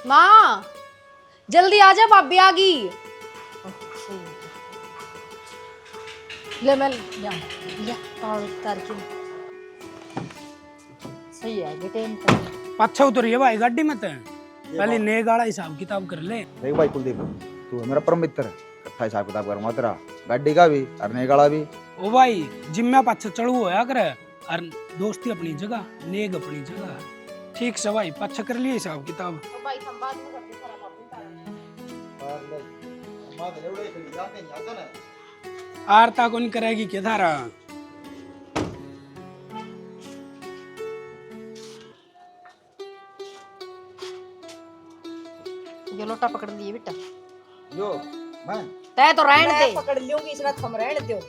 माँ जल्दी आ जा, भाभी आ गई। ले मैं उतार के सही है बेटे। पाछा उतरिए भाई गाड़ी में तो पहले ने गाड़ा हिसाब किताब कर ले। देख भाई कुलदीप, तू है मेरा परम मित्र है, इकट्ठा हिसाब किताब करूंगा तेरा, गाड़ी का भी और नेगाड़ा भी। ओ भाई जिम्मे पाछा चढ़ू होया करे और दोस्ती अपनी जगह, नेग अपनी जगह। ठीक से भाई पाछा कर लिए हिसाब किताब। भाई हम बाद में करते आरता कौन करेगी क्या धारा। ये लोटा पकड़ लिए बेटा। यो मैं तय तो रहने दे। पकड़ लूंगी इसमें, थम रहने दो।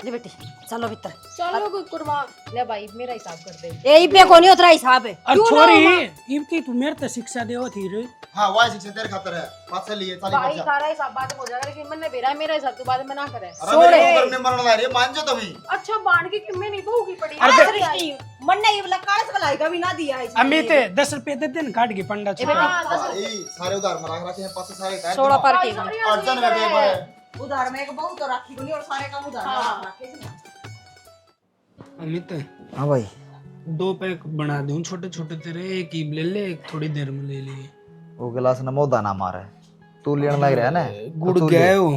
ले बेटी चलो भीतर। चलो कोई कुर्मा। ले भाई मेरा हिसाब कर दे। यही पे कोनी उतरा हिसाब है। और छोरी इनकी तू मेरे तो शिक्षा देव थी रे। हां वाई शिक्षा तेरे खातर है, पास से लिए चली भाई सारा हिसाब बाद में हो जाएगा, लेकिन मैंने बेरा मेरा हिसाब तो बाद में ना करे। अरे मेरे ऊपर में मरने ला रही है, मान जा तुम ही। अच्छा बांध की किम्मे नहीं भूखी पड़ी। मन ने ये वाला कागज कलाई का भी ना दिया है। अमित 10 रुपए दे देन काट के पंडा छुपा। भाई सारे उधार में रख रखे हैं, पास से सारे टाइम 16 पर के अर्जन में पेपर है। उधार में एक बहुत तो राखी कोनी और सारे काम उधार में रखे थे। अमित हां भाई 2 पैक बना दूं छोटे छोटे तेरे, एक ही ले ले, एक थोड़ी देर में ले लिए। वो गिलास न मोदा ना मारे, तू लेने लग रहा है ना। गुड़ गए हो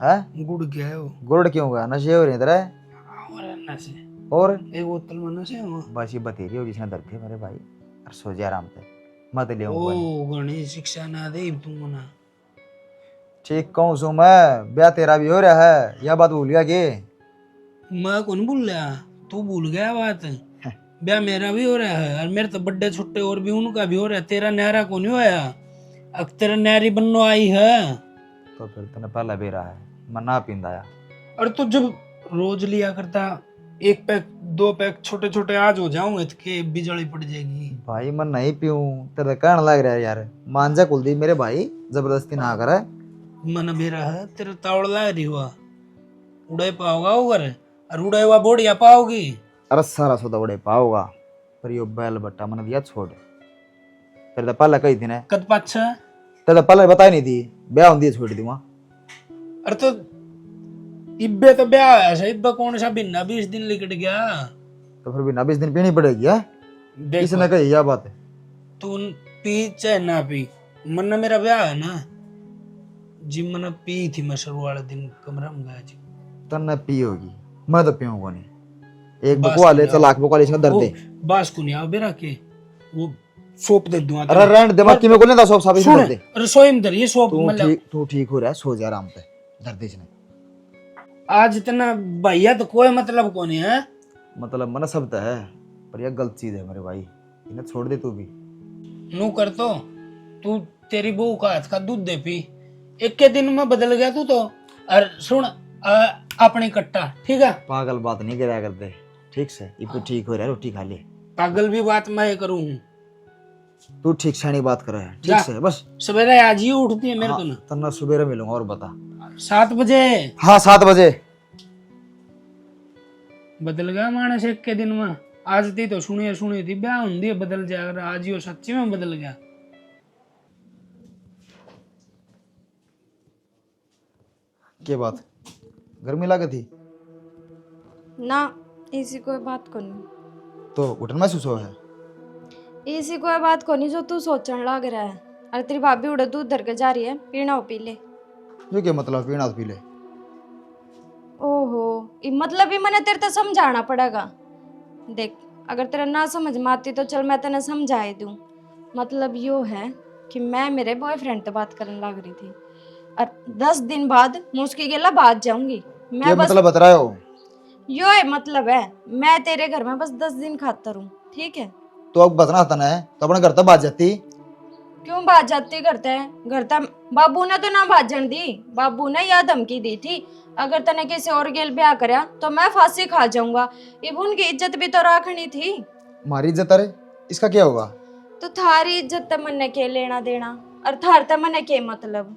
हैं? गुड़ गए हो गुड़ क्यों गया? नशे हो रहे तेरे और नशे और एक बोतल में नशे हो। बस ये बतेरी हो जिसने दर्द है मेरे भाई, और सो जा आराम से, मत ले ओ गणी शिक्षा ना दे तुम मना। ठीक कहूं सो मैं, ब्याह तेरा भी हो रहा है, यह बात भूल गया कि? मैं कौन भूल गया, तू भूल गया बात। ब्याह मेरा भी हो रहा है और मेरे तो बड़े छोटे और भी उनका भी हो रहा है। तेरा न्यारा कौन होया, अब तेरा न्यारी बननो आई है। तो फिर तूने पहला बेरा है, मैं ना पींदा या। और तू जब रोज लिया करता 1 पैक 2 पैक छोटे छोटे, आज हो जाऊंगे तो के बिजली पड़ जाएगी। भाई मैं नहीं पीऊं, तेरे कहने लग रहा है यार, मान जा कुलदीप मेरे भाई, जबरदस्ती ना करे। मन मेरा है तेरा तावड़ा रही हुआ उड़े पाओगा उगर और उड़े हुआ बोड़िया पाओगी। अरे सारा सौदा उड़े पाओगा, पर यो बैल बट्टा मैंने दिया छोड़। फिर तो पहले कही थी ना, कद पाछा तेरे पहले बताई नहीं थी, ब्याह होंदी छोड़ दूंगा। अरे तो इब्बे तो ब्याह है सही, इब्बे कौन सा बिना 20 दिन लिकट गया। तो फिर भी ना 20 दिन पीनी पड़ेगी है, देख किसने कही यह बात है? तू पी चाहे ना पी, मन मेरा ब्याह है ना जी, मन पी थी मैं शुरू वाले दिन कमरा में गया जी। तन्ने पी होगी, मैं तो पीऊंगा नहीं। एक बस बकवा ले यार। चल, आंख बकवा ले, इसका दर्द है। बास को नहीं आओ बेरा के वो सोप दे दूंगा। अरे रहने दे, बाकी में को नहीं सब साबित कर दे। रसोई में धरिए सोप। मतलब तू ठीक हो रहा है, सो जा आराम से, दर्द इसने। आज इतना भैया तो कोई मतलब कौन है। मतलब मन सब तो है, पर यह गलत चीज है मेरे भाई, इन्हें छोड़ दे तू भी। नू कर तो तू तेरी बहू का हाथ का दूध दे पी, एक के दिन में बदल गया तू तो। और सुन अपनी कट्टा ठीक है, पागल बात नहीं कराया करते, ठीक से इब ठीक हो रहा है, रोटी खा ले। पागल भी बात मैं करूँ, तू ठीक शानी बात कर रहा है, जा। ठीक से बस। सवेरे आज ही उठती है मेरे को ना। तन्ना सुबह मिलूंगा, और बता। 7 बजे हाँ 7 बजे। बदल गया मानस एक के दिन में। आज थी तो सुनी थी ब्याह होंदी बदल जाएगा, आज ही वो सच्ची में बदल गया। क्या बात, गर्मी लगी थी? ना ऐसी कोई बात को नहीं। तो घुटन महसूस हो है? ऐसी कोई बात को नहीं जो तू सोचने लग रहा है। अरे तेरी भाभी उड़े दूध धर के जा रही है, पीना हो पी ले। जो क्या मतलब पीना तो पी ले? ओहो ये मतलब ही मैंने तेरे तो समझाना पड़ेगा। देख अगर तेरा ना समझ में आती तो चल मैं तेने समझा ही दूँ। मतलब यो है कि मैं मेरे बॉयफ्रेंड से बात करने लग रही थी और 10 दिन बाद मैं उसकी गेला बात जाऊंगी। मैं बस मतलब बता रहे हो? यो है मतलब है, मैं तेरे घर में बस 10 दिन खातर हूँ, ठीक है? तो अब बतना था ना, तो अपने घर तक बात जाती। क्यों बात जाती करते हैं? घर तक बाबू ने तो ना भाजन दी, बाबू ने यह धमकी दी थी अगर तने किसी और गेल ब्याह करया तो मैं फांसी खा जाऊंगा। इब उनकी इज्जत भी तो रखनी थी। हमारी इज्जत अरे इसका क्या होगा? तो थारी इज्जत तो मन्ने के लेना देना और थार तो मन्ने के मतलब।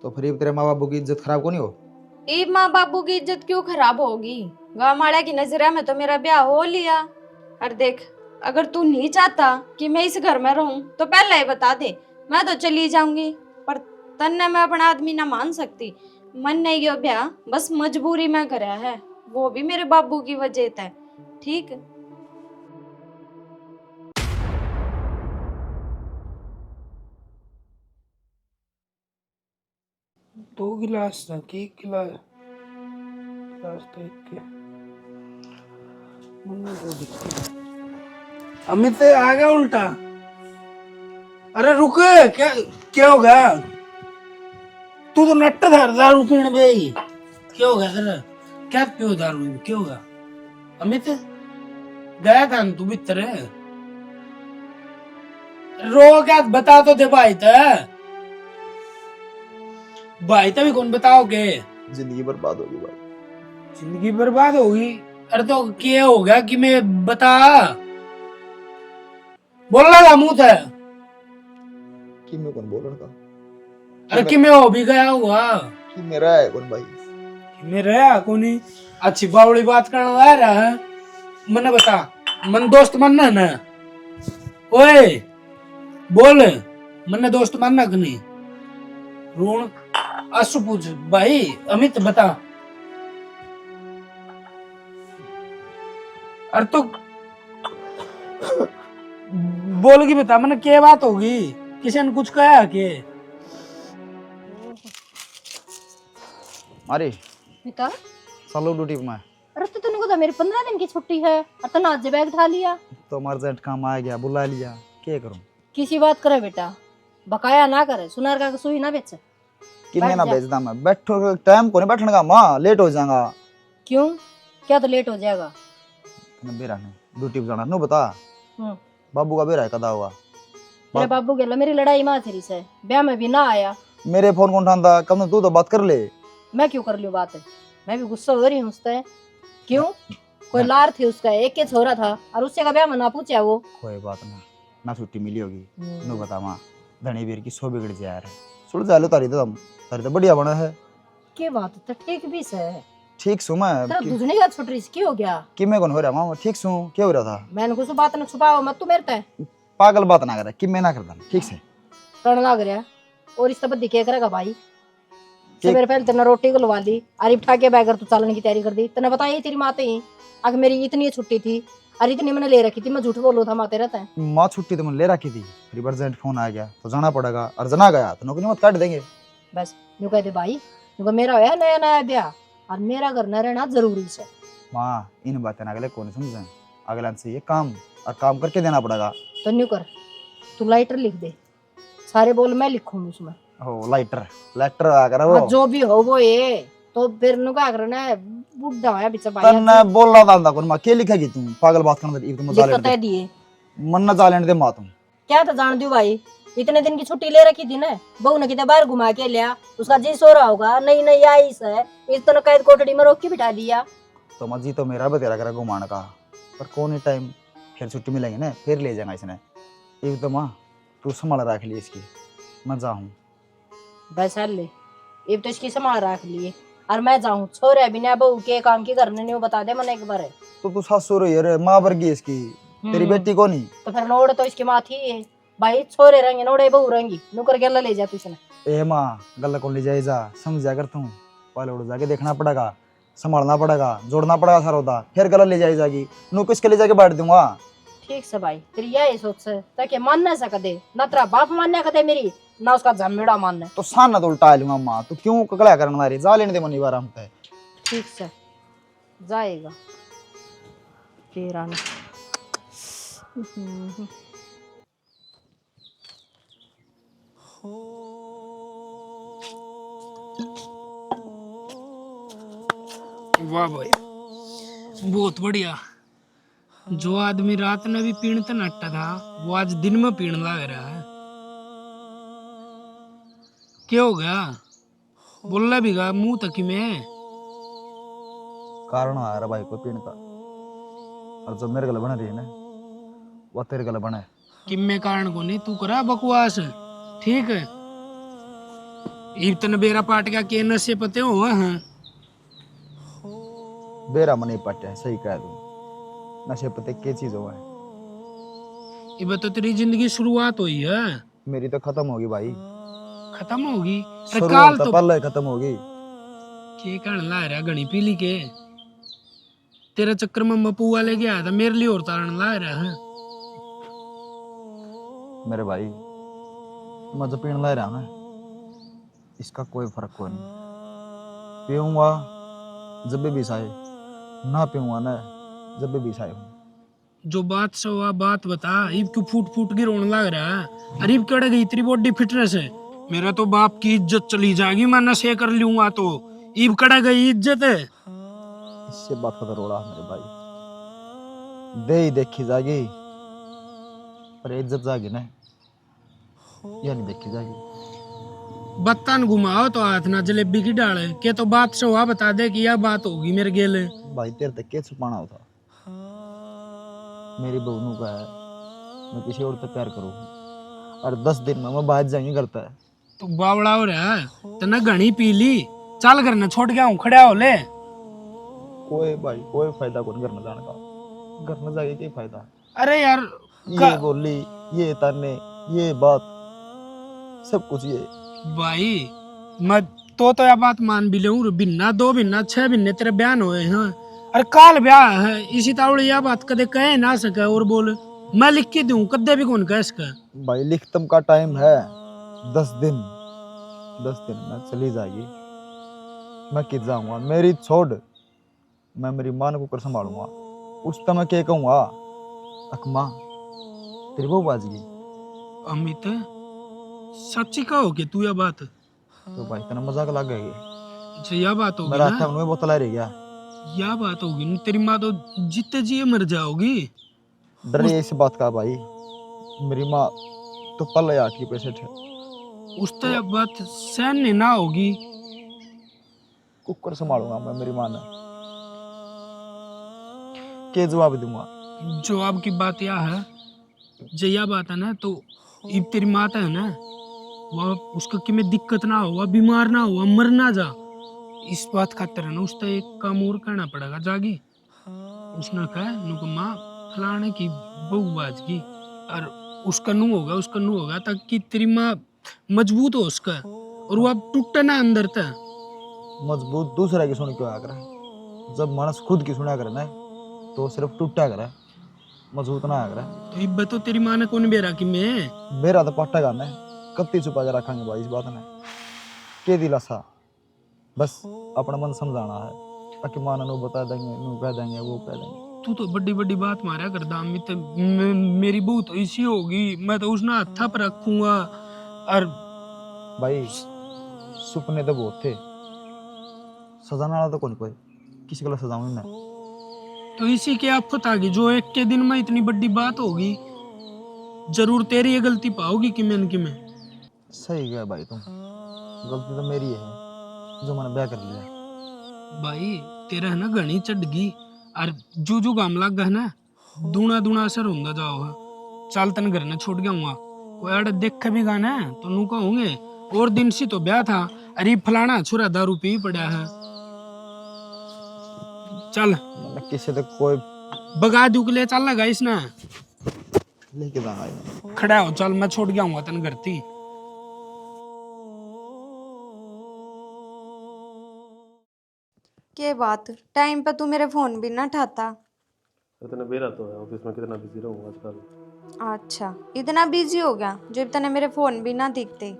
तो फिर तेरे माँ बाबू की इज्जत खराब को नहीं हो? इब माँ बाबू की इज्जत क्यों खराब होगी? गाँव वाले की नजर में तो मेरा ब्याह हो लिया। और देख, अगर तू नहीं चाहता कि मैं इस घर में रहूं तो पहले ही बता दे, मैं तो चली जाऊंगी। पर तन्ने मैं अपना आदमी ना मान सकती। मन ने यो ब्याह बस मजबूरी में कराया है, वो भी मेरे बाबू की वजह से। ठीक। दो गिलास था कि एक गिलास? गिलास था एक के। मम्मी को दिखती। अमित आ गया उल्टा। अरे रुक, क्या क्या हो गया? तू तो नट्टा धार दारू पीने भाई। क्या हो गया तेरा? क्या पियो दारू? क्या होगा? अमित गया था तू भीतर? रो क्या बता तो दे भाई तभी कौन बताओगे? जिंदगी बर्बाद होगी भाई। जिंदगी बर्बाद होगी? अरे तो क्या हो गया कि मैं बता, बोलना था मुंह था कि मैं कौन बोलने का? अरे कि मैं हो भी गया हुआ कि मेरा है कौन भाई? मेरा कोनी अच्छी बावड़ी बात करने आ रहा है। मने बता, मन दोस्त मानना है ना? ओए बोल, मने दोस्त मानना कि नहीं? रून आंसू पूछ भाई। अमित बता। अरे तो बोल की बता, मने क्या बात होगी? किसी ने कुछ कहा के? अरे बेटा, चलो ड्यूटी पे मैं। अरे तो तूने को तो मेरी 15 दिन की छुट्टी है और तूने आज बैग उठा लिया। तो अर्जेंट काम आ गया, बुला लिया, क्या करूं? किसी बात करे बेटा, बकाया ना करे, सुनार का सुई ना बेचे। किन्ने ना बैठ जा। भेजदा मैं, बैठो टाइम को नहीं बैठने का मां, लेट हो जाएगा। क्यों? क्या तो लेट हो जाएगा? बेरा ने ड्यूटी पे जाना नो बता। हम्म। बाबू का बेरा है कदा हुआ? मेरे बाबू के मेरी लड़ाई माँ थी से ब्याह में भी ना आया। मेरे फोन कौन उठाता? कम तू तो बात कर ले। मैं क्यों कर लूं बात? मैं भी गुस्सा हो रही हूँ उससे। क्यों? कोई लार थी उसका, एक के छोरा था और उससे का ब्याह में ना पूछा वो। कोई बात ना छुट्टी मिली होगी। नो बता मां, धनी वीर की सो बिगड़ जाए यार। सुन जा लो तारी तो बढ़िया बना है। के बात तो ठीक भी से। ठीक सु मैं तेरा दूसरे का छुट्टी क्यों हो गया? कि मैं कौन हो रहा मां? ठीक सु, क्या हो रहा था? मैंने कुछ बात न छुपाओ मत तू मेरे ते। पागल बात ना कर कि मैं ना करता ठीक से करण लग रहा और इस बद्दी क्या करेगा भाई? सवेरे पहले तेने रोटी गलवा दी, अरे उठा के बैगर तू चलने की तैयारी कर दी। तने बताया तेरी माते ही आगे मेरी इतनी छुट्टी थी और इतनी मैंने ले रखी थी, मैं झूठ बोलू था माते रहता है। माँ छुट्टी तो मैंने ले रखी थी, फिर अर्जेंट फोन आ गया तो जाना पड़ेगा, और जना गया तो नौकरी मत काट देंगे। बस यूं कहते भाई, क्योंकि मेरा है नया नया ब्याह और मेरा घर न रहना जरूरी है। माँ इन बातें अगले कौन समझे? अगला से ये काम और काम करके देना पड़ेगा। तो न्यू कर, तू लाइटर लिख दे, सारे बोल मैं लिखूंगी उसमें। हो लाइटर लेटर आकर वो जो भी हो वो ये तो फिर नु क्या करना है, बुढ़ा है बिचा भाई। तन्ने बोल रहा था कौन माँ क्या लिखेगी तू? पागल बात करने दे, मजा लिख तो दिए मन न जाने दे माँ तुम। क्या तो जान दू भाई, इतने दिन की छुट्टी ले रखी थी ना, बहू ने कितने बाहर घुमा के लिया, उसका जी सो रहा होगा, नहीं नहीं आई है इस तो कैद कोठड़ी में रोक के बिठा दिया। तो मजी तो मेरा भी तेरा करा घुमाने का, पर कौन ही टाइम फिर छुट्टी मिलेंगे ना, फिर ले जाएगा इसने। एक तो माँ तू संभाल रख ली इसकी, मैं जाऊँ बस ले ये तो इसकी संभाल रख लिए और मैं जाऊँ। छोरे बिना बहू के काम की करने नहीं, वो बता दे मैंने एक बार। तो तू सासू रही है माँ वर्गी इसकी, तेरी बेटी को नहीं। तो फिर नोड़ तो इसकी माँ थी है भाई, छोरे रहेंगे नोड़े बहू रहेंगी, नुकर के ले जा तुझने। ए माँ गल्ला कौन ले जाए जा, समझा कर तू पहले उड़ जाके देखना पड़ेगा, संभालना पड़ेगा, जोड़ना पड़ेगा सारा होता, फिर गला ले जाए जाएगी नु किसके ले जाके बैठ दूंगा। ठीक से भाई तेरी यही सोच से ताकि मान ना सका दे, ना तेरा बाप मानने का दे मेरी, ना उसका झमेड़ा मानना। तो सान ना तो उल्टा लूंगा माँ, तू क्यों ककड़ा करने वाली? जा लेने दे मनी बार हम पे। ठीक से जाएगा तेरा ना। वाह भाई बहुत बढ़िया। जो आदमी रात में भी पीण तो नट्टा था वो आज दिन में पीण लग रहा है। क्या हो गया? बोलना भी गा मुंह तक ही में। कारण आ रहा भाई को पीने का, और जो मेरे गले बना रही है ना वो तेरे गले बना है। कि मैं कारण को नहीं, तू करा बकवास। ठीक है, इतने बेरा पाट का के नशे पते हो? हाँ बेरा मन नहीं पटे है, सही कह दूं। नशे पते क्या चीज हुआ है? ये तो तेरी जिंदगी शुरुआत हुई है, मेरी तो खत्म होगी भाई। खत्म होगी। अरे शुरू काल तो तो पहले ही खत्म होगी। के कारण ला रहा घनी पीली के। तेरे चक्कर में मपुआ ले गया था, मेरे लिए और तारण ला रहा है। मेरे भाई मैं जो पीने ला रहा हूं ना, इसका कोई फर्क कोई नहीं। पीऊंगा जब भी साए, ना पीऊंगा ना जब भी साए हूं। जो बात से हुआ बात बता, इब क्यों फूट फूट के रोने लग रहा है? अरे इब कड़ गई तेरी बॉडी फिटनेस है। मेरा तो बाप की इज्जत चली जाएगी, मैं नशे कर लूंगा तो। इब कड़ गई इज्जत है। इससे बात का तो रोड़ा मेरे भाई, दे ही देखी जाएगी पर इज्जत जाएगी ना, या नहीं देखी जाएगी। बत्तन घुमाओ तो हाथ ना जलेबी की डाले के, तो बात से हुआ बता दे कि यह बात होगी मेरे गेले। भाई तेरे तक क्या छुपाना होता? मेरी बहनों का है, मैं किसी और से प्यार करूँ और 10 दिन में मैं बाहर जाएंगे करता है। तो बावड़ा हो रहा है, तना घनी पी ली, चल घर ना छोड़ गया हूँ, खड़ा हो ले। कोई भाई कोई फायदा कौन करना जाने का, घर में जाके क्या फायदा? अरे यार ये बोली, ये ताने, ये बात, सब कुछ ये। भाई मैं तो यह बात मान भी लूं, बिन्ना 2 बिन्ना 6 बिन्ने तेरे बयान हुए हैं। अरे काल ब्याह है, इसी तावड़े यह बात कदे कह ना सके और बोल मैं लिख के दूं, कदे भी कौन कह इसका। भाई लिखतम का टाइम है 10 दिन, 10 दिन में चली जाएगी। मैं कित जाऊंगा, मेरी छोड़, मैं मेरी मां को कर संभालूंगा। उस तक मैं क्या कहूंगा, अकमा तेरी बहू बाज गई। अमित सच्ची कहो कि तू यह बात, तो भाई तेना मजाक लग गई। अच्छा यह बात होगी मेरा ना, हाथ में बोतल आ रही गया। यह बात होगी ना, तेरी माँ तो जितने जिए मर जाओगी। डर इस बात का भाई, मेरी माँ तो पल आठ की पैसे थे। उस तो यह बात सहन ना होगी। कुकर संभालूंगा मैं मेरी माँ ने, क्या जवाब दूंगा? जवाब की बात यह है, जो यह बात है ना, तो इब तेरी माता है ना, वह उसको कि में दिक्कत ना हो, वह बीमार ना हो, वह मर ना जा। इस बात खातर है ना, उसका एक काम और करना पड़ेगा जागी। उसने कहा नुको माँ फलाने की बहू बाज की, और उसका नू होगा ताकि तेरी माँ मजबूत हो उसका, और वो अब टूटे ना अंदर तक। मजबूत दूसरा की सुन क्यों आ करे? जब मानस खुद की सुना करे ना तो सिर्फ टूटा करे, मजबूत ना आ करे। तो इब तो तेरी माँ ने कौन बेरा कि मैं मेरा तो पट्टा गाना है, कत्ती छुपा के रखेंगे भाई इस बात ने। के दिलासा, बस अपना मन समझाना है, ताकि माना नो बता देंगे, नो कह देंगे, वो कह देंगे। तू तो बड़ी बड़ी बात मारा कर दाम में, मेरी बहू तो इसी होगी, मैं तो उसने हत्था पर रखूंगा। और भाई सुपने तो बहुत थे, सजाने वाला तो कौन कोई, किसी को सजाऊं मैं। तो इसी के आफत आ गई, जो एक के दिन में इतनी बड़ी बात होगी, जरूर तेरी ये गलती पाओगी कि मैं सही गया भाई तुम, गलती तो मेरी है जो मैंने ब्याह कर लिया। भाई तेरा है ना घनी चढ़ गई, और जो गाम लग गया ना, दूना दूना असर होता जाओगा। चल तन घर ने छोड़ गया हूँ, कोई अड़ देख भी गाना तो नू कहूंगे और दिन से तो ब्याह था, अरे फलाना छुरा दारू पी पड़ा है। चल मैंने किसी तो कोई बगा दू के लिए चल लगा इसने, लेके जाना खड़ा हो चल, मैं छोड़ गया हूँ तन घर थी। के बात टाइम पे तू मेरे फोन भी ना उठाता। इतना बेरा तो है, ऑफिस में कितना बिजी रहूँ आजकल। अच्छा इतना बिजी हो गया जो इतने मेरे फोन भी ना दिखते।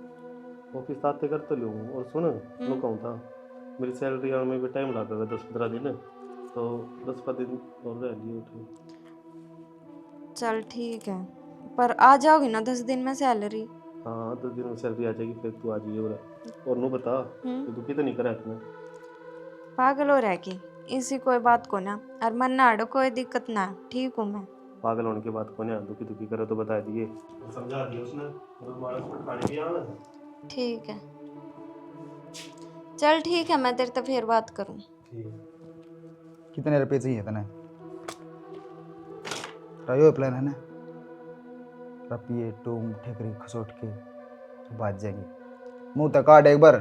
ऑफिस आते कर तो लूँ। और सुन मैं कहूँ था, मेरी सैलरी आने में भी टाइम लगेगा 10-15 दिन, तो 10-15 दिन और रह लिए उठे। चल ठीक है, पर आ जाओगी ना 10 दिन में सैलरी? हाँ 10 दिन में सैलरी आ जाएगी, फिर तू आ जाइए। और नू बता कि तू कितनी करा तुम्हें? पागल हो रहा की इसी कोई बात को ना, और मन ना अड़ो, कोई दिक्कत ना, ठीक हूँ मैं। पागल होने की बात को ना, दुखी दुखी करे तो बता दिए, समझा दिए उसने। और मानस पर खाने भी आना है। ठीक है चल ठीक है, मैं तेरे तो फिर बात करूँ। कितने रुपए चाहिए तने? रही प्लान है ना, रपिए टूम ठेकरी खसोट के तो बात जाएगी। मुंह तक काट एक बार।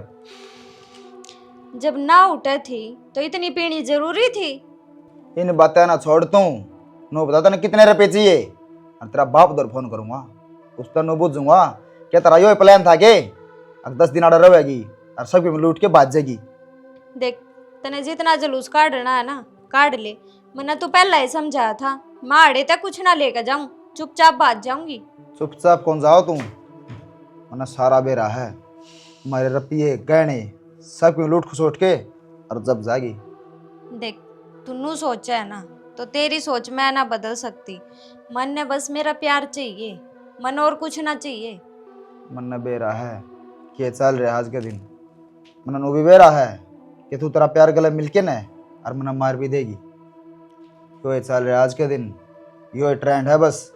जब ना उठे थी तो इतनी पीनी जरूरी थी? इन बातें ना छोड़ तू, नो बता तने कितने रुपए चाहिए और तेरा बाप उधर फोन करूंगा, उसका नो पूछूंगा क्या तेरा यो प्लान था के अब 10 दिन आड़ा रहेगी और सब लूट के बात जाएगी। देख, तने जितना जुलूस काटना है ना काट ले, मैंने तो पहला ही समझाया था, माड़े तक कुछ ना लेकर जाऊं, चुपचाप बात जाऊंगी। चुपचाप कौन जाओ तू, वरना सारा बेरा है हमारे रपिए गहने सब लूट खसोट के और जब जाएगी। देख, तू नू सोचा है ना तो तेरी सोच मैं ना बदल सकती। मन ने बस मेरा प्यार चाहिए, मन और कुछ ना चाहिए। मन ने बेरा है कि चल रहे आज के दिन, मन नो भी बेरा है कि तू तेरा प्यार गले मिलके न और मना मार भी देगी। तो ये चल रहे आज के दिन, यो ट्रेंड है बस।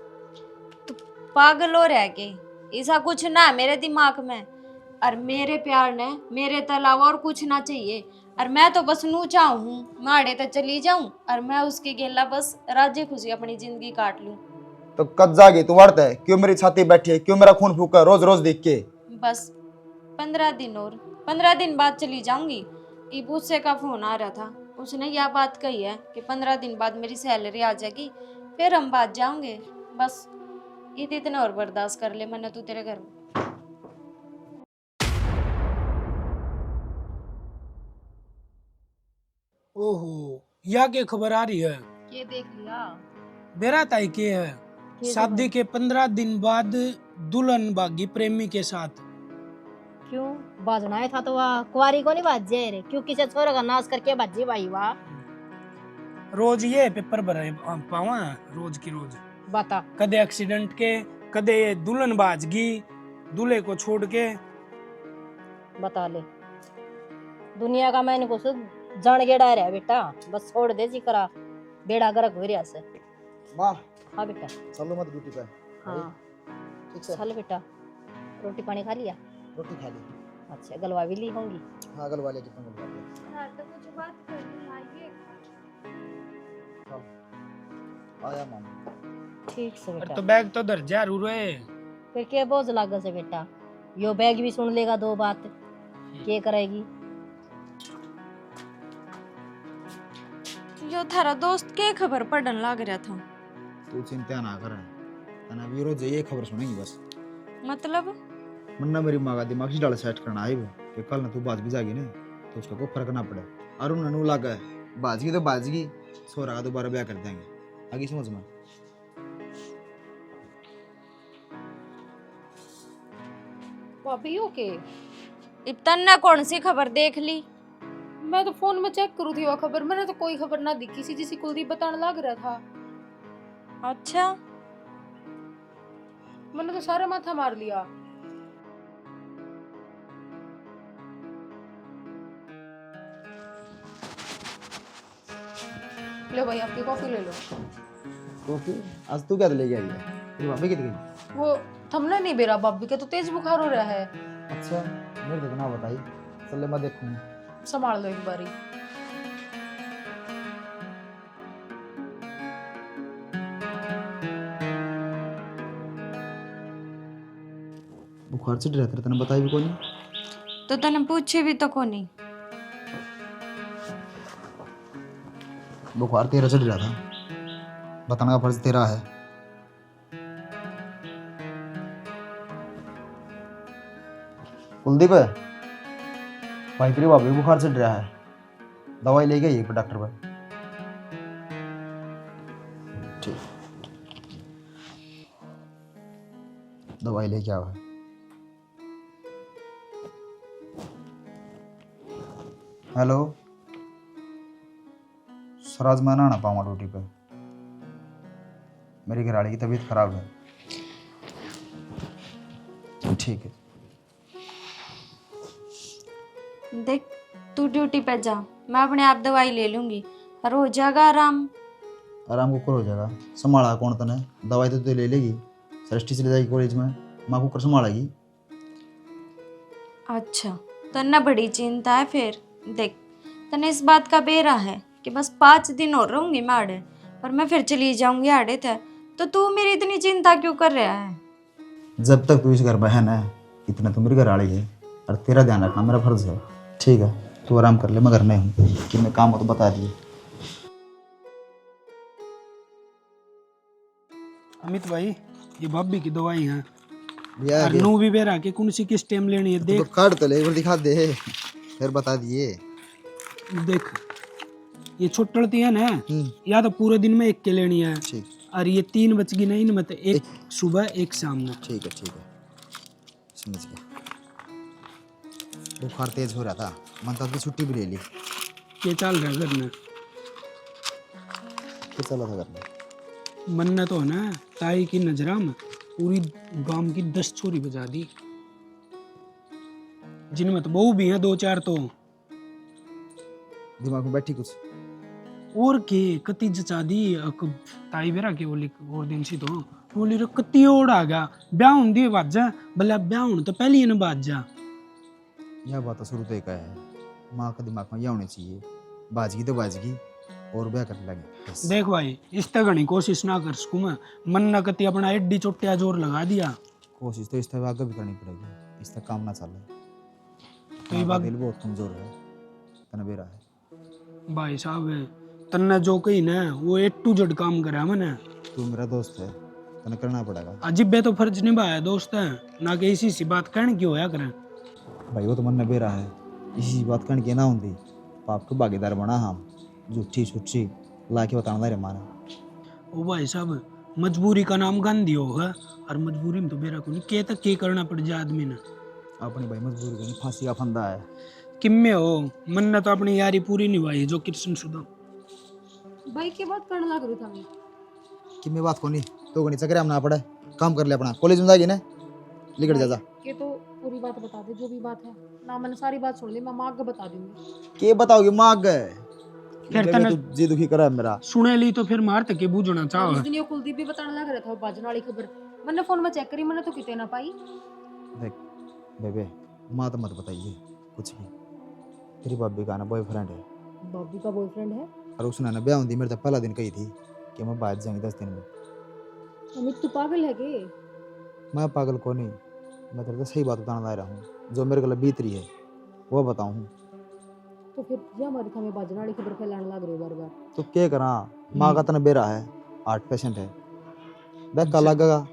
पागल हो रह के, ऐसा कुछ ना है मेरे दिमाग में। और मेरे प्यार ने मेरे तो अलावा और कुछ ना चाहिए, और मैं तो बस नू चाहूँ माड़े तक चली जाऊं और मैं उसकी गेला बस राजी खुशी अपनी जिंदगी काट लूं। तो कद जागी तू वर्त है, क्यों मेरी छाती बैठी है, क्यों मेरा खून फूका रोज रोज देख के? बस 15 दिन और 15 दिन बाद चली जाऊंगी। इबू से का फोन आ रहा था, उसने यह बात कही है कि 15 दिन बाद मेरी सैलरी आ जाएगी, फिर हम बात जाऊंगे। बस इतना और बर्दाश्त कर ले, मैंने तू तेरे घर में। ओहो, या के खबर आ रही है? ये देख लिया बेरा ताई के है शादी के 15 दिन बाद दुल्हन भागी प्रेमी के साथ। क्यों बाजना है था तो वह कुंवारी को नहीं बाज जाए रे, क्यों किसी छोरे का नाश करके बाजी भाई वाह। रोज ये पेपर भरे पावा रोज की रोज, बता कदे एक्सीडेंट के, कदे ये दुल्हन बाजगी दूल्हे को छोड़ के। बता ले, दुनिया का मैंने कुछ जान गेड़ा रहा बेटा, बस छोड़ दे जी करा बेड़ा गर्क हो रहा से। माँ हाँ बेटा, चलो मत ड्यूटी पे। हाँ ठीक से चल बेटा, रोटी पानी खा लिया? रोटी खा ली। अच्छा, गलवा भी ली होंगी? हाँ गलवा लिया, कितना गलवा लिया। हाँ, तो कुछ बात करनी आइए। आया मामा। ठीक से बेटा। तो बैग तो दर जा रू रे, फिर क्या बोझ लागे से बेटा, यो बैग भी सुन लेगा दो बात, क्या करेगी? यो थारा दोस्त के खबर पढ़न लाग रहा था? तू चिंता ना कर, तना भी रोज ये खबर सुनेगी बस। मतलब मन्ना मेरी माँ का दिमाग से डाल सेट करना है कि कल ना तू बाज भी जाएगी ना तो उसका कोई फर्क ना पड़े। अरुण ननू लगा है बाजगी तो बाजगी, सोरा का दोबारा ब्याह कर देंगे, आगे समझ में। भाभी ओके, इब्तन ने कौन सी खबर देख ली? मैं तो फोन में चेक करू थी वो खबर, मैंने तो कोई खबर ना दिखी सी, जिसी कुलदीप बताने लग रहा था। अच्छा, मैंने तो सारे माथा मार लिया। लो भाई आपकी कॉफी ले लो। कॉफी आज तू क्या ले गया है? तेरी भाभी कितनी गई? वो थमने नहीं बेरा, भाभी के तो तेज बुखार हो रहा है। अच्छा मेरे को ना बताई, चल मैं देखूँ। संभाल लो एक बारी। बुखार चढ़ रहा था, तने बताई भी कोनी? तो तने पूछे भी तो कोनी। बुखार तेरा चढ़ रहा था, बताने का फर्ज तेरा है। कुलदीप भाई तेरी भाभी को बुखार चढ़ रहा है, दवाई ले गई डॉक्टर पर। ठीक, दवाई लेके आओ। हेलो सर, आज मैं ना आना पाऊंगा ड्यूटी पे, मेरी घरवाली की तबीयत खराब है। ठीक है। देख, तू ड्यूटी पे जा, मैं अपने आप दवाई ले लूंगी और हो जाएगा आराम। आराम को कर हो जाएगा, संभाला कौन तने? दवाई तो तू ले लेगी, सृष्टि चली जाएगी कॉलेज में, माँ को कर संभालेगी। अच्छा, तन्ना बड़ी चिंता है फिर। देख तने इस बात का बेरा है कि बस 5 दिन और रहूंगी मैं आड़े, पर मैं फिर चली जाऊंगी आड़े थे। तो तू मेरी इतनी चिंता क्यों कर रहा है? जब तक तू इस घर बहन है इतना तो मेरी घर आड़ी है, और तेरा ध्यान रखना मेरा फर्ज है। ठीक है, तू आराम कर ले, मैं घर में हूँ। कि मैं काम हो तो बता दिए। अमित भाई, ये भाभी की दवाई है। भैया और नू भी बेरा के कौन सी किस टाइम लेनी है तो देख। काट तो ले, एक बार दिखा दे, फिर बता दिए। देख ये छुट्टती है ना, या तो पूरे दिन में एक के लेनी है। ठीक। और ये 3 बच गई नहीं, मतलब एक सुबह एक शाम में। ठीक है समझ गया। बुखार तेज हो रहा था, मन तो छुट्टी भी ले ली। के चल रहा है घर में? फिर चला था घर में। मन ने तो है ना ताई की नजरा में पूरी गांव की 10 छोरी बजा दी, जिनमें तो बहू भी है 2-4। तो दिमाग में बैठी कुछ और के कति जचा दी ताई बेरा के बोली और दिन सी तो बोली रे कति ओड़ आ गया ब्याह हुंदी बाजा भला ब्याह हुन तो पहले ही न बाजा। यह बात तो शुरू तो एक है, माँ का दिमाग में यह होनी चाहिए, बाजगी तो बाजगी और ब्याह करने लगे बस। देख भाई इस तरह घनी कोशिश ना कर सकूं मैं, मन न कति अपना एड्डी चोटिया जोर लगा दिया। कोशिश तो इस तरह आगे भी करनी पड़ेगी, इस तरह काम ना चले। तो ये माँ का बात दिल बहुत कमजोर है, तनबेरा है। भाई साहब तन्ने जो कही ना वो A to Z काम करा मैंने। तू मेरा दोस्त है, तने करना पड़ेगा। अजिबे तो फर्ज निभाया दोस्त है ना, कि इसी सी बात कहने की होया करें। भाई वो तो मन बेरा है, इसी बात करने की ना होती पाप के भागीदार बना हम, झूठी छुच्छी ला के बताना रे माना। ओ भाई साहब मजबूरी का नाम गांधी होगा, और मजबूरी में तो बेरा को नहीं के तक के करना पड़ जाए आदमी ने। अपनी भाई मजबूरी को नहीं, फांसी का फंदा है। किम्मे हो मन ने तो अपनी यारी पूरी निभाई जो कृष्ण सुदा। भाई की बात करने लग रही था मैं। कि मैं बात को नहीं तो गणी चक्कर हम ना पड़े, काम कर ले अपना, कॉलेज में जाएगी ना लिखट जा। के तो पूरी बात बता दे, जो भी बात है ना, मैंने सारी बात सुन ली, मैं माँ को बता दूंगी। के बताओगे माँ गए फिर तने तू जी दुखी करा है मेरा। सुने ली तो फिर मार तक के बूझना चाहो। उस दिन ये कुलदीप भी बताने लग रहा था वो बाजन वाली खबर, मैंने फोन में चेक करी, मैंने तो कितने ना पाई। देख बेबे, माँ तो मत बताइए कुछ भी, तेरी भाभी का ना बॉयफ्रेंड है, बॉबी का बॉयफ्रेंड है। और उसने ना ब्याह होती मेरे तो पहला दिन कही थी कि मैं बाहर जाएंगे 10 दिन में। अमित तू पागल है के? मैं पागल को नहीं, मैं तेरे को सही बात बताना ला रहा हूँ, जो मेरे को बीत रही है वो बताऊँ। तो फिर ये हमारी था मैं बाजन वाली खबर फैलाने लग रही हूँ बार बार। तो क्या करा, माँ का तना बेरा है, 8 पेशेंट है, देख का लगेगा।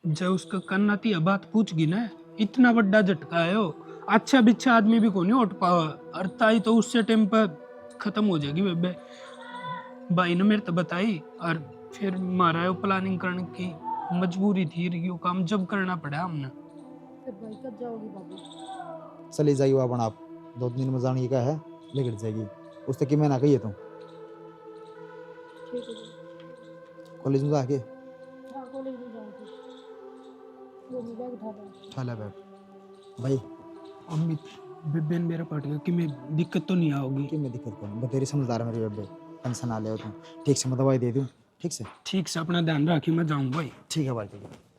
जब उसका कन्ना थी बात पूछ गई ना, इतना बड़ा झटका है वो, अच्छा बिच्छा आदमी भी को नहीं उठ पावा, और ताई तो उससे टाइम पर खत्म हो जाएगी बेबे। भाई ने मेरे तो बताई, और फिर मारा है प्लानिंग करने की मजबूरी थी, यो काम जब करना पड़ा हमने। फिर भाई कब जाओगी बाबू? चली जाइए वो अपन, आप 2 दिन में जाने का है, लेकर जाएगी उससे कि मैं ना कहिए तुम ठीक है कॉलेज में जाके। हाँ कॉलेज में जाओगे, वो मैं बैग उठा रहा उठा ले बैग भाई। अम्मी बेबेन मेरा पट गया कि मैं दिक्कत तो नहीं आओगी। कि मैं दिक्कत करूँ, तेरी समझदार है मेरी बेबे, टेंशन ना ले तुम, ठीक से मैं दवाई दे दूँ। ठीक से ठीक से अपना ध्यान रखी, मैं जाऊँ भाई। ठीक है भाई, ठीक है।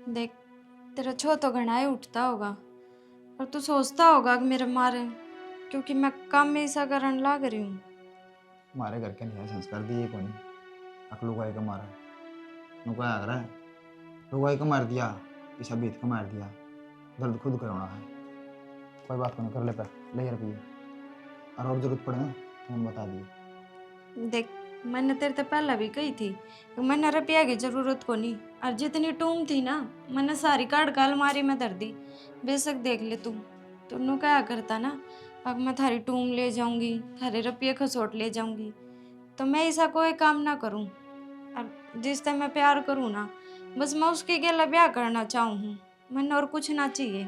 देख तेरा छो तो घना ही उठता होगा, और तू सोचता होगा कि मेरे मारे क्योंकि मैं काम में ऐसा करने लग रही हूँ। हमारे घर के नहीं संस्कार दिए को नहीं, अकलू का मारा नुका आ रहा है, लुगाई को मार दिया, पीछा बीत को मार दिया, दर्द खुद करवाना है। कोई बात को नहीं, कर ले पे ले रुपये, और जरूरत पड़े ना तो हम बता दिए। देख मैंने तेरे तो पहला भी कही थी कि मैंने रुपया की जरूरत को नहीं, और जितनी टूम थी ना मैंने सारी काट का अलमारी में धर दी। बेशक देख ले तू क्या करता ना, अब मैं थारी टूम ले जाऊंगी, थारे रुपये खसोट ले जाऊंगी, तो मैं ऐसा कोई काम ना करूं। और जिससे मैं प्यार करूं ना, बस मैं उसके गेला ब्याह करना चाहूँ हूँ, मैंने और कुछ ना चाहिए।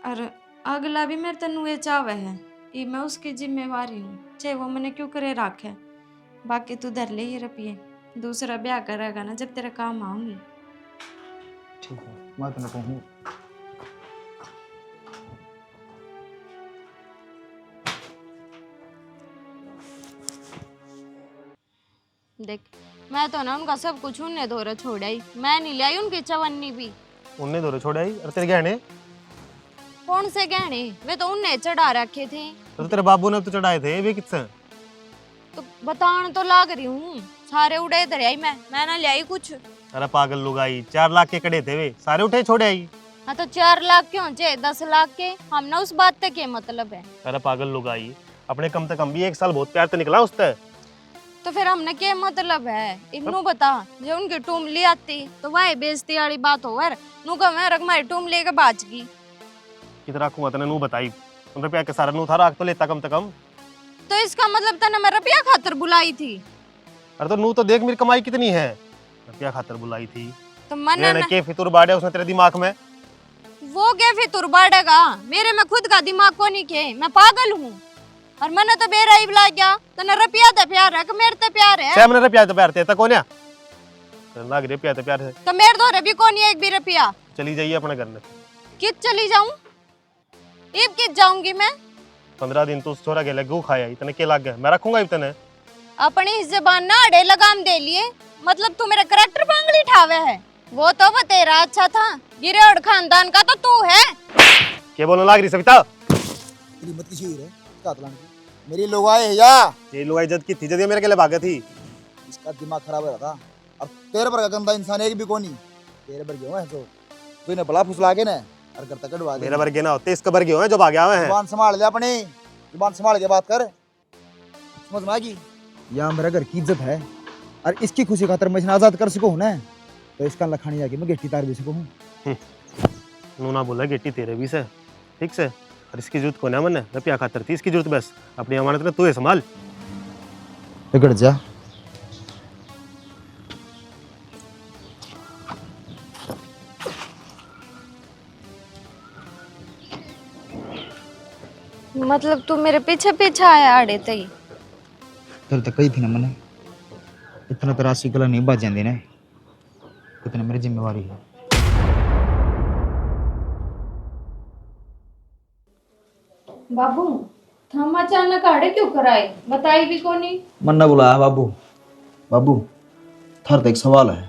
और अगला भी मेरे तनु ये चावे है, ये मैं उसकी जिम्मेवारी हूँ, चाहे वो मैंने क्यों करे राखे। बाकी तू धर ले ये रुपये, दूसरा ब्याह करेगा ना जब तेरे काम आऊंगी। ठीक है, मैं तुम्हें कहूँ। देख मैं तो ना उनका सब कुछ उन्हें धोरे छोड़ाई, मैं नहीं लाई उनकी चवन्नी भी। उनने धोरे छोड़े आई और तेरे गहने कौन से गहने? वे तो उन्हें चढ़ा रखे थे। तो तेरे बाबू ने तो चढ़ाए थे, वे किससे? तो बतान तो लाग रही हूँ, सारे उड़े धरे आई मैं ना ले आई कुछ। अरे पागल लुगाई, 4 लाख के कड़े थे वे, सारे उठे छोड़े आई। हाँ तो 4 लाख क्यों चे 10 लाख के, हम ना उस बात तक के मतलब है। अरे पागल लुगाई, अपने कम से कम भी 1 साल बहुत प्यार तो निकला उससे। तो फिर हमने क्या मतलब है इग्नू बता, जो उनकी टूम ले आती तो वह बेइज्जती वाली बात हो वर नू का मैं रख मारी टूम लेके बाज गई। कितना रखूंगा तने नू बताई, तुम रुपया के सारा नू था राख तो लेता कम से कम। तो इसका मतलब तने मैं रुपया खातर बुलाई थी? अरे तो नू तो देख मेरी कमाई कितनी है, रुपया खातर बुलाई थी। तो मैंने के फितूर बाड़े उसने तेरे दिमाग में। वो क्या फितूर बाड़ेगा, मेरे में खुद का दिमाग को नहीं के, मैं पागल हूँ। और मैंने तो बेराई बुला गया, तने रुपया ते प्यार है कि मेरे ते प्यार है? मैंने रुपया तो प्यार थे कौन है लाग रुपया तो प्यार है। तो मेरे दो भी कौन है एक भी रुपया? चली जाइए अपने घर में। कित चली जाऊं? इब कित जाऊंगी मैं? 15 दिन तो उस छोरा के लगू खाया, इतने के लाग गए, मैं रखूंगा इतने। अपनी जबान ना अड़े लगाम दे लिए, मतलब तू मेरा करैक्टर बांगली ठावे है। वो तो वो तेरा अच्छा था, गिरे और खानदान का तो तू है। क्या बोलने लाग रही सविता? तेरी मत किसी रे कातलान की मेरी लोग आए है या ये लोग इज्जत की थी जब ये मेरे के लिए भागे थी। इसका दिमाग खराब हो रहा था। और तेरे पर गंदा इंसान एक भी कोनी, तेरे पर क्यों है जो तू इन्हें बड़ा फुसला के ना और करता कटवा दे। मेरा वर्गे ना होते इसका वर्गे हो जो भागे आवे हैं। जुबान संभाल ले अपनी, जुबान संभाल के बात कर, समझ में आएगी। या मेरा घर की इज्जत है और इसकी खुशी खातर मैं इसे आजाद कर सकूं ना, तो इसका लखानी जाके मैं गेटी तार भी सकूं। नूना बोला गेटी तेरे भी से ठीक से, और इसकी जरूरत को ना मन रुपया खातर थी इसकी जरूरत, बस अपनी अमानत ने तू ही संभाल। बिगड़ जा। मतलब तू मेरे पीछे पीछे आया आड़े तई? तेरे तो कही थी ना मैंने, इतना तो राशि कला नहीं बच जाती ना, इतना मेरी जिम्मेवारी है। बाबू हम अचानक आड़े क्यों कराए, बताई भी कोनी? मन्ना बुलाया बाबू। बाबू थर तक एक सवाल है,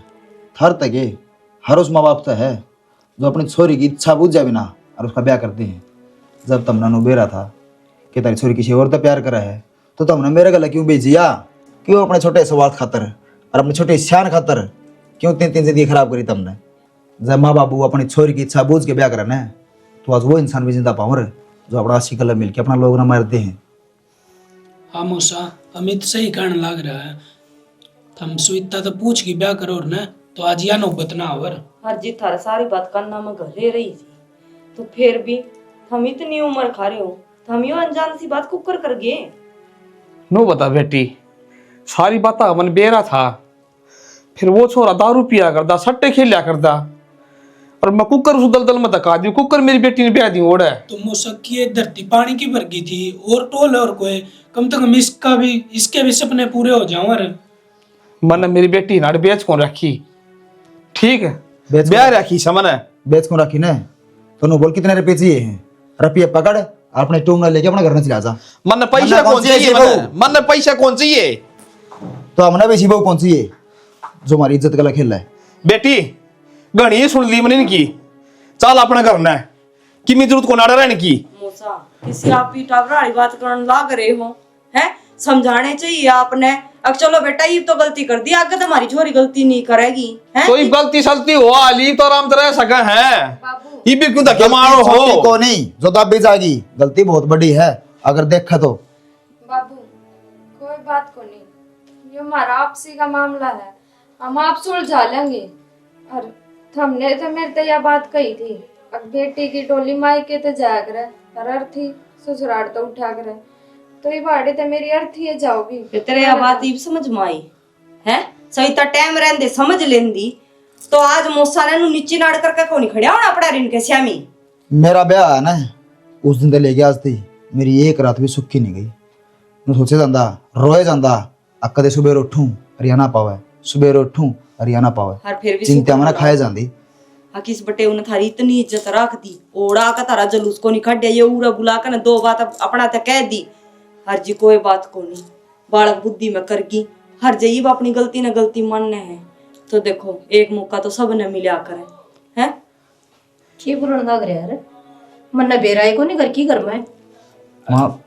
थर तक ये हर उस माँ बाप से है जो अपनी छोरी की इच्छा बुझ जाए बिना और उसका ब्याह करते हैं। जब तमना बेरा था कि तेरी छोरी किसी और से प्यार करा है, तो तुमने मेरे गला क्यों भेजिया? क्यों अपने छोटे स्वार्थ खातर और अपने छोटे शान खातर क्यों 3 जिंदगी खराब करी तुमने? जब माँ बाबू अपनी छोरी की इच्छा बूझ के ब्याह करा ना, तो आज वो इंसान भी जिंदा पावर जो अपना आशी कलम मिल के अपना लोग ना मारते हैं। हाँ मौसा, अमित सही कहने लग रहा है। हम सुइता तो पूछ की ब्याह करो ना, तो आज या नौबत ना आवर। हर जी थारा सारी बात करना में घरे रही थी, तो फिर भी हम इतनी उम्र खा रहे हो, तो हम यो अनजान सी बात कुकर कर गए। नो बता बेटी, सारी बात मन बेरा था, फिर वो छोरा दारू पिया करदा, सट्टे खेलिया करदा, और मैं कुकर उस दलदल में धका दी, कुकर मेरी बेटी ने ब्याह दी ओढ़ है। तो मौसा की ये धरती पानी की भर गई थी, और टोल और कोई कम से कम इसके भी सपने पूरे हो जाओ। मन मेरी बेटी नाड़ बेच कौन रखी, ठीक है बेच ब्याह रखी समन बेच को रखी ना, तो बोल कितने रुपए चाहिए हैं? रुपये पकड़ अपने टूंगा लेके अपने घर में चला जा। मन पैसा कौन चाहिए? मन पैसा कौन चाहिए? तो हमने बेची बहू कौन चाहिए जो हमारी इज्जत गला खेल रहा है? बेटी घनी सुन ली मन इनकी, चल अपना करना है कि मैं जरूरत को नाड़ा रहने की। मौसा किसी आप ही टावरा वाली बात करने लाग रहे हो हैं, समझाने चाहिए आपने। अब चलो बेटा ये तो गलती कर दी, आगे तो हमारी छोरी गलती नहीं करेगी हैं? कोई गलती सलती हो आली तो आराम तरह सका है, ये भी क्यों धक्के मारो छोटी हो? को नहीं जो दब भी जाएगी, गलती बहुत बड़ी है अगर देखा तो। बाबू कोई बात को नहीं, ये हमारा आपसी का मामला है, हम आप सुलझा लेंगे। और हमने तो मेरे तो यह बात कही थी, अब बेटी की टोली मायके तो जाया करे और अर्थी ससुराल तो उठा करे, तो ये बाड़े तो मेरी अर्थी है जाओगी। तेरे यह बात ही समझ में आई है, सही तो टाइम रहने समझ लेंदी, तो आज मौसा ने नीचे नाड़ करके कौन खड़िया होना पड़ा रिन के श्यामी। मेरा ब्याह है ना, उस दिन तो ले गया आज थी, मेरी एक रात भी सुखी नहीं गई। मैं सोचे जाता रोए जाता, कदे सुबह उठूं हरियाणा पावे, सुबह उठूं हरियाणा पावे, हर फिर भी चिंता मना खाए जाती। किस बटे उन्हें थारी इतनी इज्जत रख दी, ओड़ा का तारा जलूस को नहीं खड़िया, ये उरा बुला कर 2 बात अपना तक कह दी। हर जी कोई बात को नहीं, बालक बुद्धि में करगी, हर जईब अपनी गलती न गलती मानने हैं तो देखो एक मौका तो सब ने मिला करे हैं। की बोलने लग रहा यार, मन बेराए को नहीं घर की घर में माँ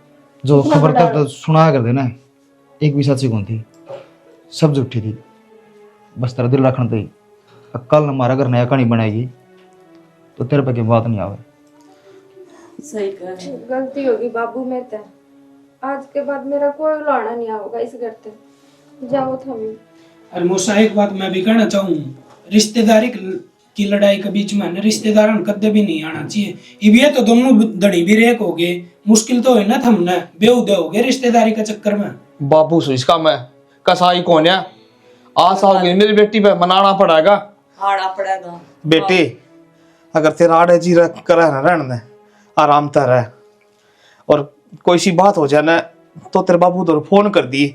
जो खबर तक तो सुना कर देना, एक भी सच्ची कौन थी, सब झूठी थी। बस तेरा दिल रखना थी, कल हमारा घर नया कहानी बनाएगी तो तेरे पे की बात नहीं आवे। सही कह रहे हैं। गलती होगी बाबू में तो आज के बाद मेरा कोई उलाना नहीं होगा इस घर से। जाओ थमी। अरे मूसा एक बात मैं भी कहना चाहूँ, रिश्तेदारी की लड़ाई के बीच में रिश्तेदार कदे भी नहीं आना चाहिए। ये तो दोनों धड़ी भी रेक हो गए, मुश्किल तो है ना थमने बेउदे हो गए रिश्तेदारी के चक्कर में। बाबू सो इसका मैं कसाई कौन है, आस आओगे मेरी बेटी पे मनाना पड़ेगा। आड़ा पड़ेगा बेटी अगर तेरा आड़े जी करे ना रहने दे, आराम से रह, और कोई सी बात हो जाए ना तो तेरे बाबू तो फोन कर दी,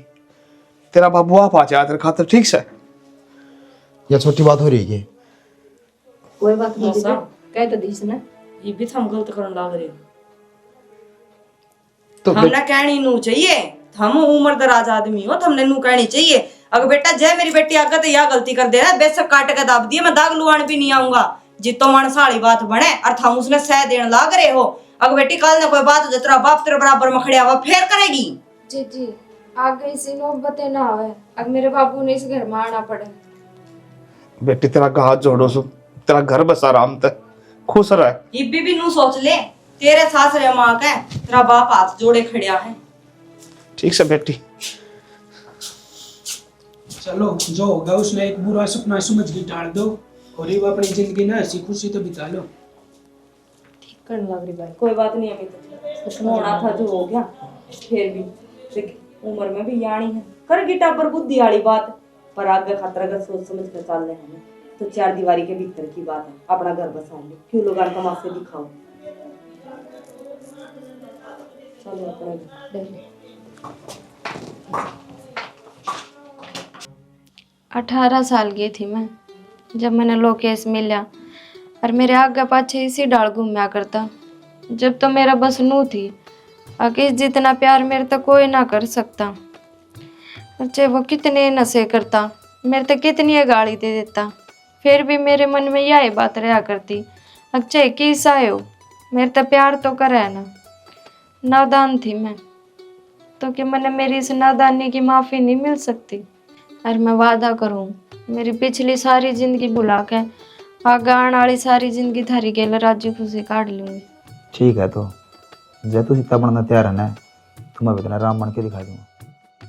तेरा बाबू आप आ जाए तेरे खातिर, ठीक से। यह छोटी बात हो रही है। कोई बात नहीं मौसा। कह तो दीस ना ये भी हम गलत करने लग रहे हो। तो हमने कहनी नू चाहिए, हम उम्र दराज आदमी हो, हमने नू कहनी चाहिए। अगर बेटा जय मेरी बेटी आगे तो यह गलती कर दे रहा, बेशक काट के दाब दिए, मैं दाग लुआन भी नहीं आऊंगा जितो मन साड़ी बात बने और थम उसने सह देने लाग रहे हो। अगर बेटी कल ने कोई बात हो जाए तेरा बाप तेरे बराबर में खड़िया हुआ फिर करेगी। जी आगे इसी नौबतें ना आवे, अब मेरे बाबू ने इस घर में आना पड़े। बेटी तेरा हाथ जोड़ो सो, तेरा घर बस आराम से खुश रह। ये भी नू सोच ले, तेरे सासरे माँ के तेरा बाप हाथ जोड़े खड़िया है। ठीक से बेटी। चलो जो होगा उसने एक बुरा सपना समझ के टाल दो और ये अपनी जिंदगी ना हंसी खुशी तो बिता लो। ठीक करने लग रही भाई, कोई बात नहीं, अभी तो होना था जो हो गया। फिर भी देख उम्र में भी यानी है, कर गिटा पर बुद्धि वाली बात, पर आगे खतरा अगर सोच समझ कर चल रहे हैं तो चार दीवारी के भीतर की बात है, अपना घर बसा लो, क्यों लोग तमाशे दिखाओ। चलो अपने 18 साल की थी मैं जब मैंने लोकेश मिला, और मेरे आगे पाछे इसी डाल घूमया करता। जब तो मेरा बस नू थी, आगे जितना प्यार मेरे तो कोई ना कर सकता। और चाहे वो कितने नशे करता, मेरे तो कितनी गाली दे देता, फिर भी मेरे मन में यही बात रहा करती, अच्छा किस आयो मेरे तो प्यार तो करे ना। नादान थी मैं तो कि मैंने मेरी इस नादानी की माफ़ी नहीं मिल सकती। और मैं वादा करूँ मेरी पिछली सारी जिंदगी भुला के आगे आने वाली सारी जिंदगी थारी गेल राजी खुशी काट लूंगी। ठीक है, तो जय तू सीता बनना तैयार है ना, तुम्हें इतना राम बन के दिखा दूंगा।